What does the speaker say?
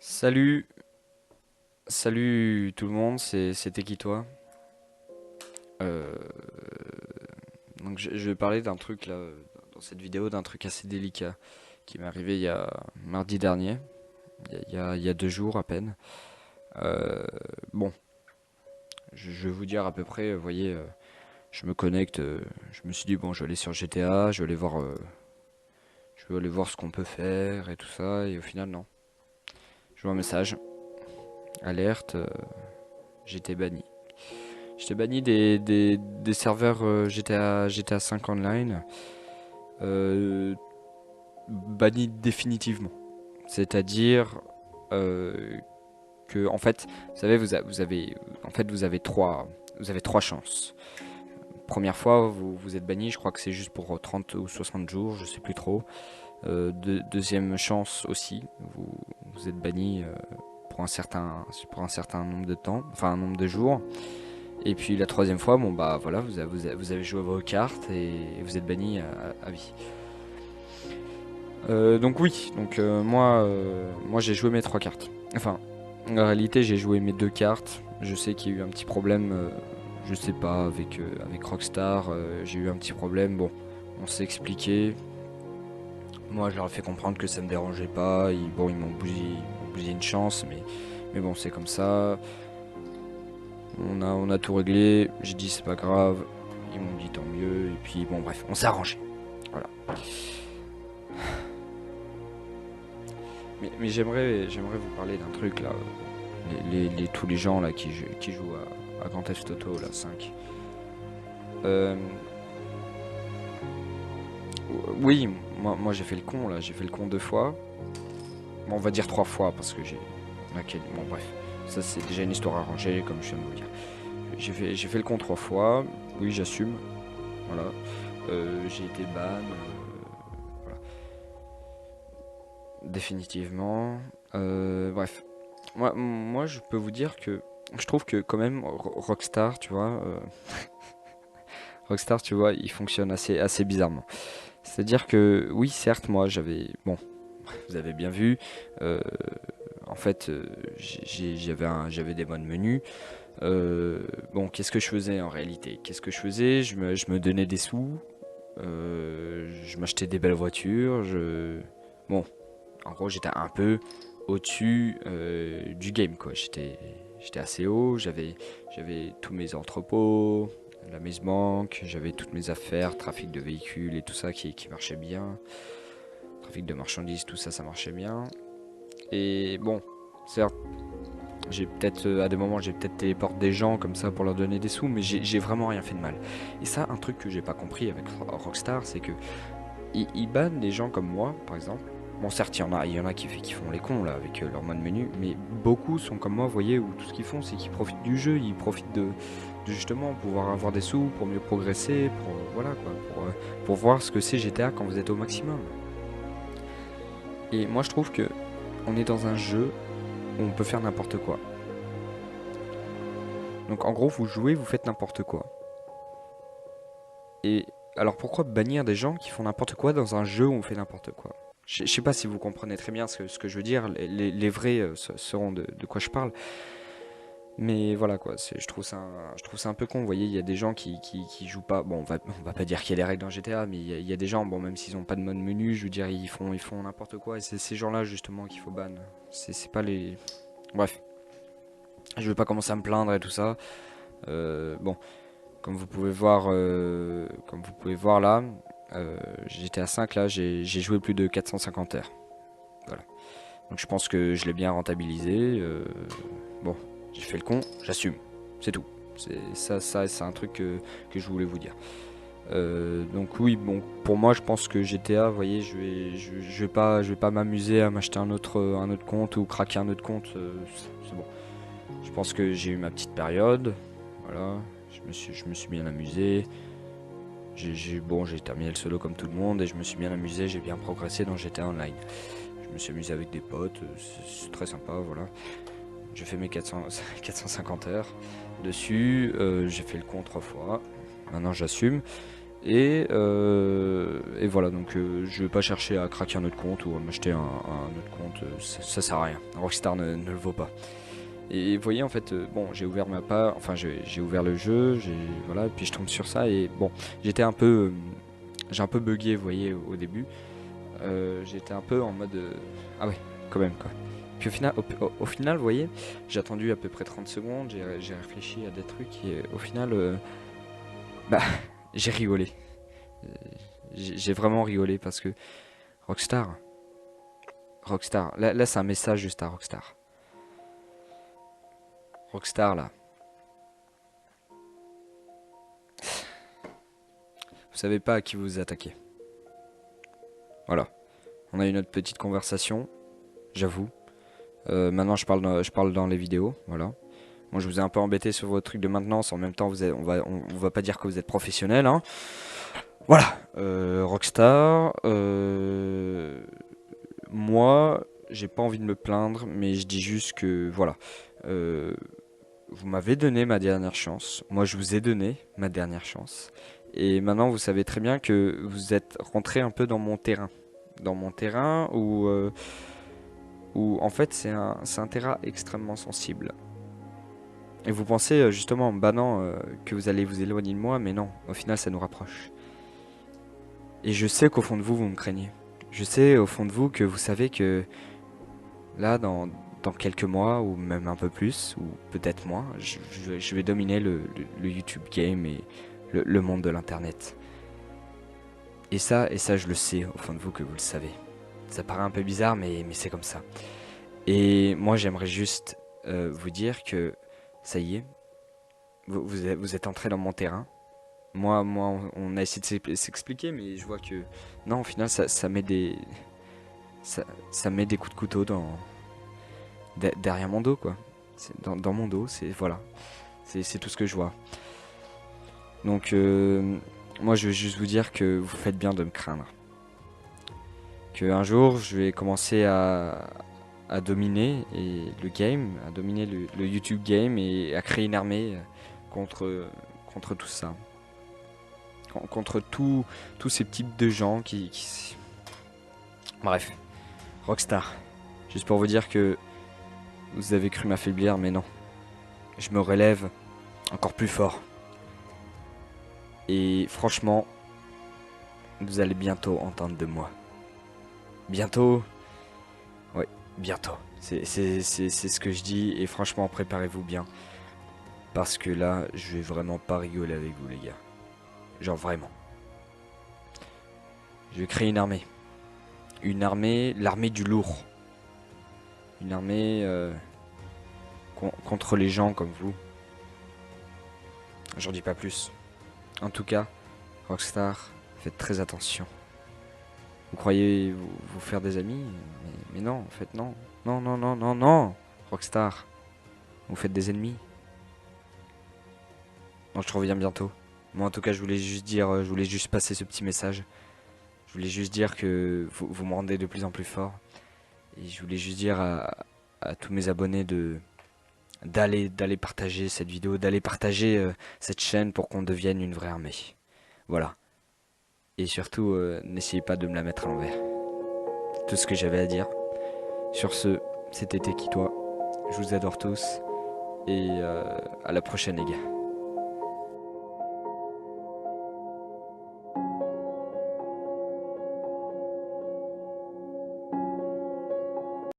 Salut, salut tout le monde, c'était qui toi? Euh, je vais parler d'un truc là, dans cette vidéo, d'un truc assez délicat qui m'est arrivé il y a mardi dernier, il y a 2 jours à peine. Euh, bon, je vais vous dire à peu près, vous voyez, je me connecte, je me suis dit bon, je vais aller sur GTA, je vais aller voir ce qu'on peut faire et tout ça, et au final non. Je vois un message, alerte, j'étais banni. J'étais banni des serveurs GTA 5 Online, euh, banni définitivement. C'est-à-dire euh, que, en fait, vous savez, vous avez trois chances. Première fois, vous êtes banni, je crois que c'est juste pour 30 ou 60 jours, je sais plus trop. Deuxième chance aussi, vous êtes banni pour un certain nombre de temps, enfin un nombre de jours. Et puis la troisième fois, bon bah voilà, vous avez joué vos cartes et vous êtes banni à vie. Donc oui, moi j'ai joué mes 3 cartes. Enfin, en réalité j'ai joué mes 2 cartes. Je sais qu'il y a eu un petit problème, je sais pas, avec Rockstar, j'ai eu un petit problème. Bon, on s'est expliqué. Moi je leur ai fait comprendre que ça me dérangeait pas. Bon, ils m'ont bousillé une chance, mais bon, c'est comme ça. On a tout réglé, j'ai dit c'est pas grave, ils m'ont dit tant mieux, et puis bon bref, on s'est arrangé. Voilà. Mais j'aimerais vous parler d'un truc là. Tous les gens là qui jouent à Grand Theft Auto là, 5. Euh, oui, moi j'ai fait le con là, j'ai fait le con 2 fois. Bon, on va dire 3 fois parce que bon bref, ça c'est déjà une histoire arrangée comme je viens de vous dire. J'ai fait le con 3 fois, oui j'assume, voilà. J'ai été ban, voilà. Définitivement. Bref. Moi, je peux vous dire que je trouve que quand même Rockstar, tu vois, Rockstar, tu vois, il fonctionne assez bizarrement. C'est-à-dire que oui, certes, moi, bon, vous avez bien vu, euh, en fait, j'avais des modes menus. Bon, qu'est-ce que je faisais en réalité? Qu'est-ce que je faisais? Je me donnais des sous, je m'achetais des belles voitures, bon, en gros, j'étais un peu au-dessus du game, quoi. J'étais assez haut, j'avais tous mes entrepôts, la mise banque, j'avais toutes mes affaires, trafic de véhicules et tout ça qui marchait bien. Trafic de marchandises, tout ça, ça marchait bien. Et bon, certes, à des moments, j'ai peut-être téléporté des gens comme ça pour leur donner des sous, mais j'ai vraiment rien fait de mal. Et ça, un truc que j'ai pas compris avec Rockstar, c'est que ils bannent des gens comme moi, par exemple. Bon, certes, il y en a qui font les cons là avec leur mode menu, mais beaucoup sont comme moi, vous voyez, où tout ce qu'ils font, c'est qu'ils profitent du jeu, ils profitent de justement pouvoir avoir des sous pour mieux progresser, voilà quoi, pour voir ce que c'est GTA quand vous êtes au maximum. Et moi, je trouve que on est dans un jeu où on peut faire n'importe quoi. Donc en gros, vous jouez, vous faites n'importe quoi. Et alors pourquoi bannir des gens qui font n'importe quoi dans un jeu où on fait n'importe quoi? Je sais pas si vous comprenez très bien ce que je veux dire, les vrais sauront de quoi je parle. Mais voilà quoi, je trouve ça un peu con. Vous voyez, il y a des gens qui jouent pas. Bon, on va pas dire qu'il y a des règles dans GTA, mais il y a des gens, bon, même s'ils ont pas de mode menu, je veux dire, ils font n'importe quoi. Et c'est ces gens-là justement qu'il faut ban. C'est pas les. Bref, je vais pas commencer à me plaindre et tout ça. Bon, comme vous pouvez voir là, j'étais à 5 là, j'ai joué plus de 450 heures. Voilà. Donc je pense que je l'ai bien rentabilisé. Bon, j'ai fait le con, j'assume. C'est tout. C'est un truc que je voulais vous dire. Donc oui, bon, pour moi, je pense que GTA, vous voyez, je vais pas m'amuser à m'acheter un autre compte ou craquer un autre compte. C'est bon. Je pense que j'ai eu ma petite période. Voilà, je me suis bien amusé. Bon, j'ai terminé le solo comme tout le monde et je me suis bien amusé, j'ai bien progressé dans GTA Online. Je me suis amusé avec des potes, c'est très sympa, voilà. J'ai fait mes 450 heures dessus, j'ai fait le con 3 fois. Maintenant j'assume. Et voilà, donc je vais pas chercher à craquer un autre compte ou à m'acheter un autre compte, ça sert à rien. Rockstar ne le vaut pas. Et vous voyez, en fait, bon, j'ai ouvert ma page, enfin j'ai ouvert le jeu, voilà, puis je tombe sur ça et bon, j'étais un peu, j'ai un peu bugué, vous voyez, au début. J'étais un peu en mode, ah ouais, quand même quoi. Puis au final, vous voyez, j'ai attendu à peu près 30 secondes, j'ai réfléchi à des trucs et au final, bah, j'ai rigolé. Euh, j'ai vraiment rigolé parce que Rockstar, Rockstar, là c'est un message juste à Rockstar. Rockstar là, vous savez pas à qui vous vous attaquez. Voilà, on a eu notre petite conversation, j'avoue. Maintenant je parle dans les vidéos, voilà. Bon, je vous ai un peu embêté sur votre truc de maintenance, en même temps on va pas dire que vous êtes professionnel, hein. Voilà, Rockstar, moi j'ai pas envie de me plaindre, mais je dis juste que voilà. Euh, Vous m'avez donné ma dernière chance. Moi, je vous ai donné ma dernière chance. Et maintenant, vous savez très bien que vous êtes rentré un peu dans mon terrain. Dans mon terrain où en fait, c'est un terrain extrêmement sensible. Et vous pensez justement, bah non, que vous allez vous éloigner de moi, mais non, au final, ça nous rapproche. Et je sais qu'au fond de vous, vous me craignez. Je sais au fond de vous que vous savez que là, dans quelques mois, ou même un peu plus, ou peut-être moins, je vais dominer le YouTube game et le monde de l'internet. Et ça, je le sais au fond de vous que vous le savez. Ça paraît un peu bizarre, mais c'est comme ça. Et moi, j'aimerais juste vous dire que ça y est, vous êtes entré dans mon terrain. Moi, on a essayé de s'expliquer, mais je vois que non, au final, ça met ça met des coups de couteau derrière mon dos, quoi. Dans mon dos, c'est voilà, c'est tout ce que je vois. Donc, moi, je veux juste vous dire que vous faites bien de me craindre. Que un jour, je vais commencer à dominer le game, à dominer le YouTube game et à créer une armée contre tout ça. Contre tous ces types de gens qui... Bref, Rockstar. Juste pour vous dire que vous avez cru m'affaiblir, mais non. Je me relève encore plus fort. Et franchement, vous allez bientôt entendre de moi. Bientôt. Ouais, bientôt. C'est ce que je dis. Et franchement, préparez-vous bien. Parce que là, je vais vraiment pas rigoler avec vous, les gars. Genre vraiment. Je vais créer une armée. Une armée, l'armée du lourd. Une armée contre les gens comme vous. J'en dis pas plus. En tout cas, Rockstar, faites très attention. Vous croyez vous faire des amis, mais non, en fait non. Non, non, non, non, non. Rockstar, vous faites des ennemis. Bon, je te reviens bientôt. Moi en tout cas, je voulais juste dire, je voulais juste passer ce petit message. Je voulais juste dire que vous me rendez de plus en plus fort. Et je voulais juste dire à tous mes abonnés d'aller partager cette vidéo, d'aller partager cette chaîne pour qu'on devienne une vraie armée. Voilà. Et surtout, n'essayez pas de me la mettre à l'envers. Tout ce que j'avais à dire. Sur ce, c'était Tekitois. Je vous adore tous. Et à la prochaine les gars.